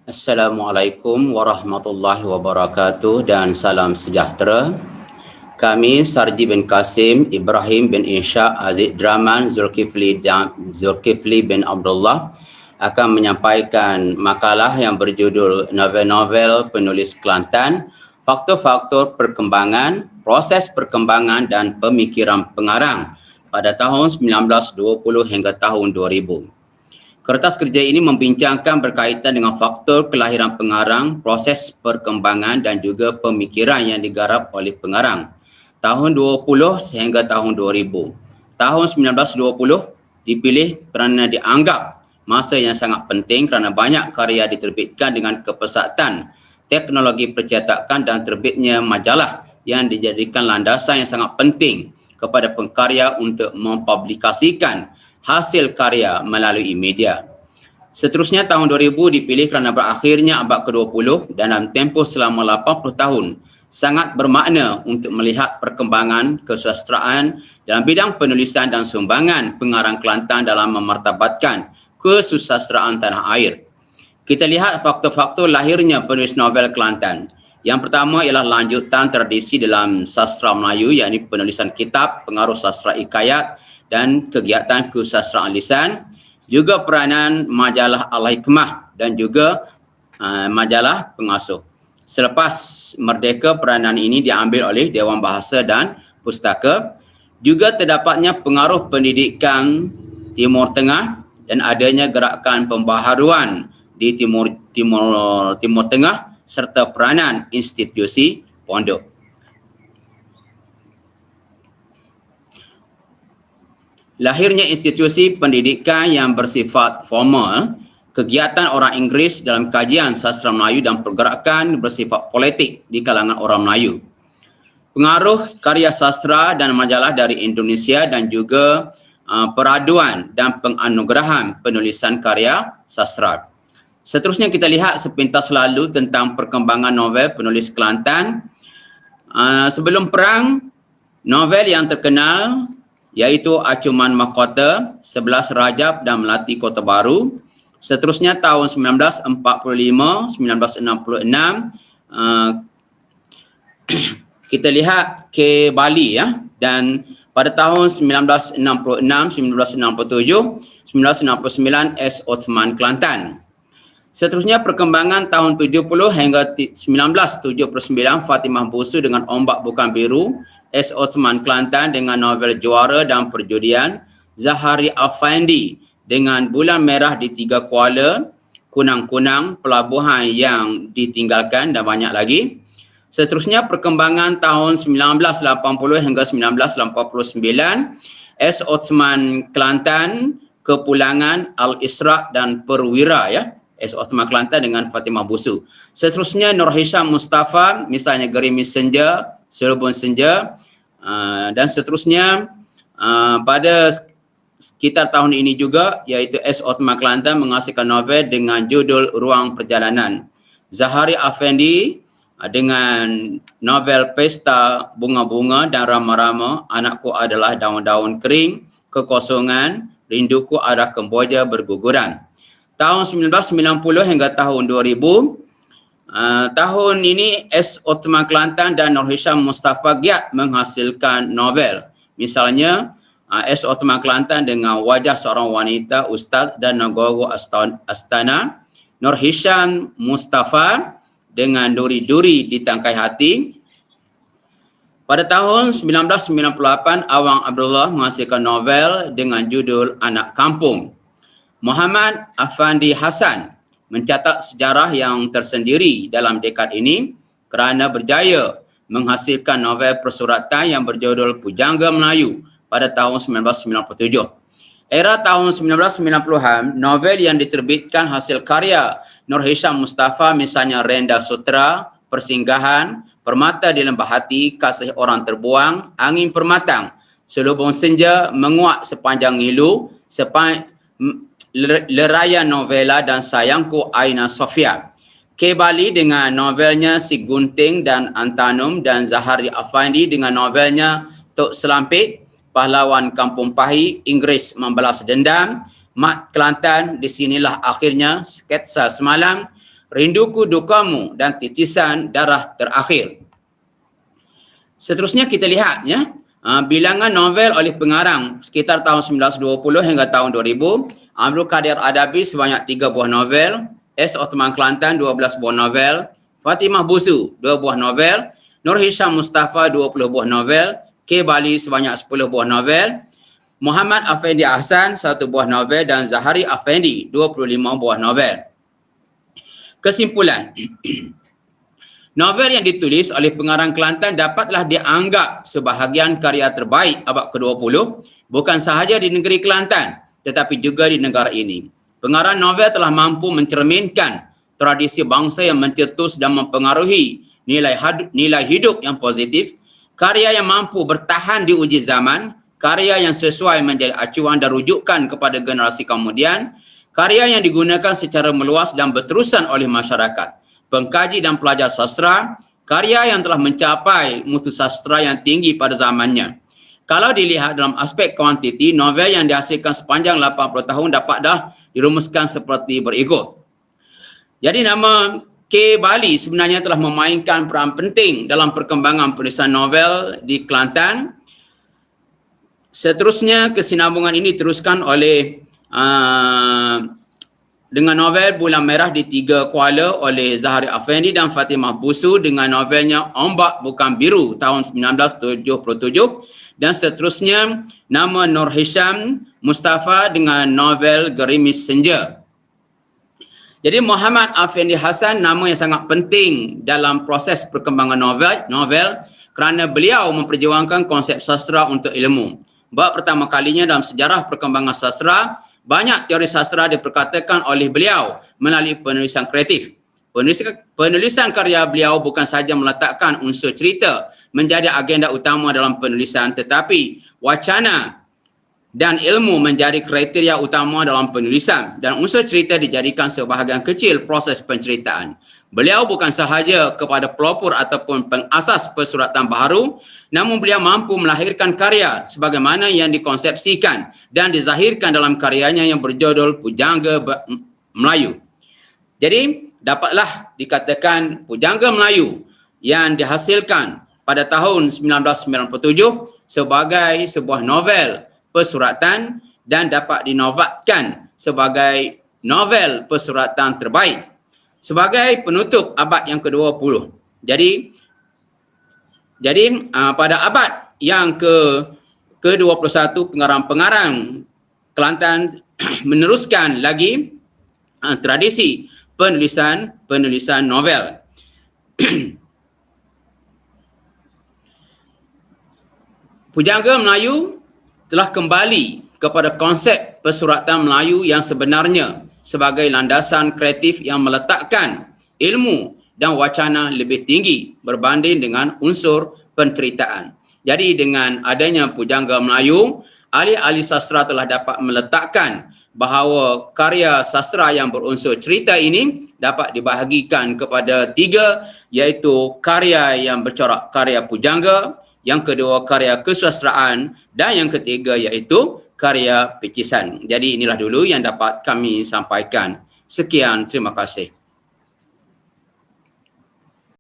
Assalamualaikum warahmatullahi wabarakatuh dan salam sejahtera. Kami Sarji bin Kasim, Ibrahim bin Insya, Aziz Draman, Zulkifli bin Abdullah akan menyampaikan makalah yang berjudul Novel-novel penulis Kelantan, faktor-faktor perkembangan, proses perkembangan dan pemikiran pengarang pada tahun 1920 hingga tahun 2000. Kertas kerja ini membincangkan berkaitan dengan faktor kelahiran pengarang, proses perkembangan dan juga pemikiran yang digarap oleh pengarang. Tahun 20 sehingga tahun 2000. Tahun 1920 dipilih kerana dianggap masa yang sangat penting kerana banyak karya diterbitkan dengan kepesatan teknologi percetakan dan terbitnya majalah yang dijadikan landasan yang sangat penting kepada pengkarya untuk mempublikasikan hasil karya melalui media. Seterusnya tahun 2000 dipilih kerana berakhirnya abad ke-20 dan dalam tempoh selama 80 tahun sangat bermakna untuk melihat perkembangan kesusastraan dalam bidang penulisan dan sumbangan pengarang Kelantan dalam memartabatkan kesusastraan tanah air. Kita lihat faktor-faktor lahirnya penulis novel Kelantan. Yang pertama ialah lanjutan tradisi dalam sastra Melayu, yakni penulisan kitab, pengaruh sastra hikayat dan kegiatan kesusastraan lisan, juga peranan majalah Al-Hikmah dan juga majalah Pengasuh. Selepas merdeka, peranan ini diambil oleh Dewan Bahasa dan Pustaka. Juga terdapatnya pengaruh pendidikan Timur Tengah dan adanya gerakan pembaharuan di Timur Tengah serta peranan institusi pondok. Lahirnya institusi pendidikan yang bersifat formal, kegiatan orang Inggeris dalam kajian sastra Melayu dan pergerakan bersifat politik di kalangan orang Melayu. Pengaruh karya sastra dan majalah dari Indonesia dan juga peraduan dan penganugerahan penulisan karya sastra. Seterusnya kita lihat sepintas lalu tentang perkembangan novel penulis Kelantan. Sebelum perang, novel yang terkenal iaitu Acuman Mahkota, 11 Rajab dan Melati Kota Baru. Seterusnya tahun 1945, 1966, kita lihat ke Bali ya, dan pada tahun 1966, 1967, 1969 S. Othman Kelantan. Seterusnya perkembangan tahun 70 hingga 1979 Fatimah Busu dengan Ombak Bukan Biru, S. Othman Kelantan dengan novel Juara dan Perjudian, Zahari Afandi dengan Bulan Merah di Tiga Kuala, Kunang-Kunang, Pelabuhan yang Ditinggalkan dan banyak lagi. Seterusnya perkembangan tahun 1980 hingga 1989 S. Othman Kelantan, Kepulangan, Al-Isra' dan Perwira ya. S. Othman Kelantan dengan Fatimah Busu. Seterusnya Nur Hisham Mustafa, misalnya Gerimis Senja, Serubun Senja, dan seterusnya pada sekitar tahun ini juga, iaitu S. Othman Kelantan menghasilkan novel dengan judul Ruang Perjalanan. Zahari Afandi dengan novel Pesta Bunga-Bunga dan Rama-Rama, Anakku Adalah Daun-Daun Kering, Kekosongan, Rinduku Arah Kemboja Berguguran. Tahun 1990 hingga tahun 2000, tahun ini S. Othman Kelantan dan Nur Hisham Mustafa giat menghasilkan novel. Misalnya S. Othman Kelantan dengan Wajah Seorang Wanita, Ustaz dan Nagoro Astana. Nur Hisham Mustafa dengan Duri-Duri di Tangkai Hati. Pada tahun 1998, Awang Abdullah menghasilkan novel dengan judul Anak Kampung. Muhammad Afandi Hassan mencatat sejarah yang tersendiri dalam dekad ini kerana berjaya menghasilkan novel persuratan yang berjudul Pujangga Melayu pada tahun 1997. Era tahun 1990-an, novel yang diterbitkan hasil karya Nur Hisham Mustafa misalnya Renda Sutra, Persinggahan, Permata di Lembah Hati, Kasih Orang Terbuang, Angin Permatang, Selubung Senja, Menguak Sepanjang Ngilu, Leraya Novela dan Sayangku Aina Sofia. K. Bali dengan novelnya Si Gunting dan Antanum dan Zahari Afandi dengan novelnya Tok Selampit, Pahlawan Kampung Pahi, Inggris Membalas Dendam, Mat Kelantan, Di Sinilah Akhirnya, Sketsa Semalam, Rinduku Dukamu dan Titisan Darah Terakhir. Seterusnya kita lihat ya, bilangan novel oleh pengarang sekitar tahun 1920 hingga tahun 2000. Abdul Qadir Adabi sebanyak 3 buah novel, S. Othman Kelantan 12 buah novel, Fatimah Busu 2 buah novel, Nur Hisham Mustafa 20 buah novel, K. Bali sebanyak 10 buah novel, Muhammad Afendi Ahsan 1 buah novel dan Zahari Afendi 25 buah novel. Kesimpulan, novel yang ditulis oleh pengarang Kelantan dapatlah dianggap sebahagian karya terbaik abad ke-20 bukan sahaja di negeri Kelantan tetapi juga di negara ini. Pengarang novel telah mampu mencerminkan tradisi bangsa yang mencetus dan mempengaruhi nilai hidup yang positif, karya yang mampu bertahan di uji zaman, karya yang sesuai menjadi acuan dan rujukan kepada generasi kemudian, karya yang digunakan secara meluas dan berterusan oleh masyarakat, pengkaji dan pelajar sastra, karya yang telah mencapai mutu sastra yang tinggi pada zamannya. Kalau dilihat dalam aspek kuantiti, novel yang dihasilkan sepanjang 80 tahun dapat dah dirumuskan seperti berikut. Jadi nama K. Bali sebenarnya telah memainkan peran penting dalam perkembangan penulisan novel di Kelantan. Seterusnya, kesinambungan ini diteruskan oleh dengan novel Bulan Merah di Tiga Kuala oleh Zahari Afendi dan Fatimah Busu dengan novelnya Ombak Bukan Biru tahun 1977, dan seterusnya nama Nur Hisham Mustafa dengan novel Gerimis Senja. Jadi Muhammad Afendi Hassan nama yang sangat penting dalam proses perkembangan novel kerana beliau memperjuangkan konsep sastra untuk ilmu. Bab pertama kalinya dalam sejarah perkembangan sastra, banyak teori sastra diperkatakan oleh beliau melalui penulisan kreatif. Penulisan karya beliau bukan sahaja meletakkan unsur cerita menjadi agenda utama dalam penulisan, tetapi wacana dan ilmu menjadi kriteria utama dalam penulisan dan unsur cerita dijadikan sebahagian kecil proses penceritaan. Beliau bukan sahaja kepada pelopor ataupun pengasas persuratan baharu, namun beliau mampu melahirkan karya sebagaimana yang dikonsepsikan dan dizahirkan dalam karyanya yang berjudul Pujangga Melayu. Jadi, dapatlah dikatakan Pujangga Melayu yang dihasilkan pada tahun 1997 sebagai sebuah novel persuratan dan dapat dinobatkan sebagai novel persuratan terbaik sebagai penutup abad yang ke-20. Jadi pada abad yang ke-21 pengarang-pengarang Kelantan meneruskan lagi tradisi penulisan novel. Pujangga Melayu telah kembali kepada konsep persuratan Melayu yang sebenarnya sebagai landasan kreatif yang meletakkan ilmu dan wacana lebih tinggi berbanding dengan unsur penceritaan. Jadi dengan adanya Pujangga Melayu, ahli-ahli sastra telah dapat meletakkan bahawa karya sastra yang berunsur cerita ini dapat dibahagikan kepada 3, iaitu karya yang bercorak karya pujangga, yang kedua karya kesusastraan, dan yang ketiga iaitu karya pekisan. Jadi inilah dulu yang dapat kami sampaikan. Sekian, terima kasih.